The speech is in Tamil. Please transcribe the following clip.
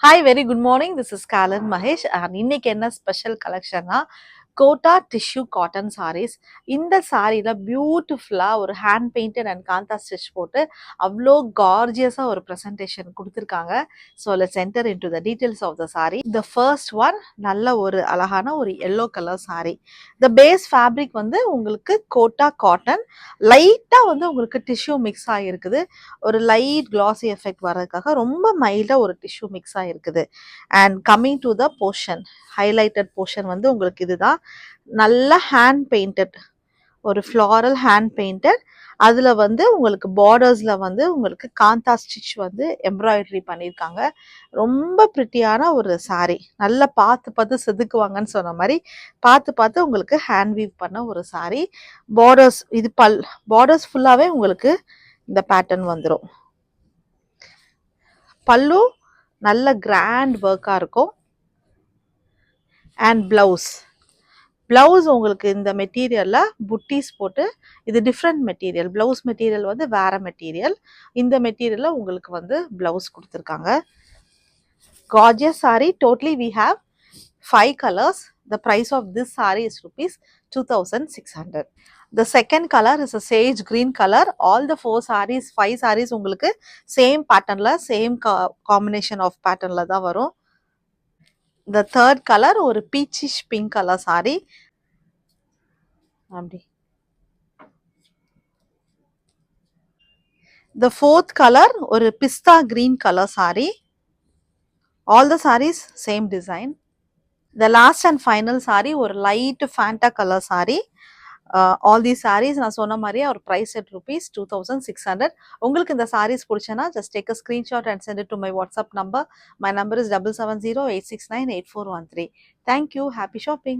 Hi, very good morning. This is Kalan Mahesh. And இன்னைக்கு என்ன ஸ்பெஷல் கலெக்ஷன்னா கோட்டா டிஷ்யூ காட்டன் சாரீஸ். இந்த சாரியில் பியூட்டிஃபுல்லாக ஒரு hand painted and kantha stitch போட்டு அவ்வளோ கார்ஜியஸாக ஒரு ப்ரெசன்டேஷன் கொடுத்துருக்காங்க. So let's enter into the details of the sari. The first one நல்ல ஒரு அழகான ஒரு yellow colour sari. The base fabric வந்து உங்களுக்கு கோட்டா காட்டன், லைட்டாக வந்து உங்களுக்கு டிஷ்யூ மிக்ஸ் ஆகிருக்குது. ஒரு லைட் கிளாசி எஃபெக்ட் வர்றதுக்காக ரொம்ப மைல்டாக ஒரு டிஷ்யூ மிக்ஸ் ஆகிருக்குது. And coming to the portion, highlighted portion வந்து உங்களுக்கு இதுதான். நல்ல ஹேண்ட் பெயிண்டட், ஒரு ஃப்ளாரல் ஹேண்ட் பெயிண்டட். அதில் வந்து உங்களுக்கு பார்டர்ஸில் வந்து உங்களுக்கு காந்தா ஸ்டிச் வந்து எம்ப்ராய்டரி பண்ணியிருக்காங்க. ரொம்ப ப்ரிட்டியான ஒரு சாரீ. நல்லா பார்த்து பார்த்து செதுக்குவாங்கன்னு சொன்ன மாதிரி பார்த்து பார்த்து உங்களுக்கு ஹேண்ட் வீவ் பண்ண ஒரு சாரீ. பார்டர்ஸ் இது பார்டர்ஸ் ஃபுல்லாகவே உங்களுக்கு இந்த பேட்டர்ன் வந்துடும். பல்லு நல்ல கிராண்ட் ஒர்க்காக இருக்கும். அண்ட் பிளவுஸ் உங்களுக்கு இந்த மெட்டீரியலில் புட்டீஸ் போட்டு, இது டிஃப்ரெண்ட் மெட்டீரியல். பிளவுஸ் மெட்டீரியல் வந்து வேற மெட்டீரியல். இந்த மெட்டீரியலில் உங்களுக்கு வந்து பிளவுஸ் கொடுத்துருக்காங்க. Gorgeous saree. Totally we have 5 colors. The price of this saree is rupees 2600. The second color is a sage green color. All the 5 sarees உங்களுக்கு same patternல, same combination of patternல தான் வரும். The third color ஒரு peachish pink color saree. அப்படி. The fourth color ஒரு pista green color saree. All the sarees same design. The last and final saree ஒரு light fanta color saree. All these sarees நான் சொன்ன மாதிரியே ஒரு price at rupees 2600. உங்களுக்கு இந்த sarees பிடிச்சனா just take a screenshot and send it to my WhatsApp number. My number is 7708698413. Thank you. Happy shopping.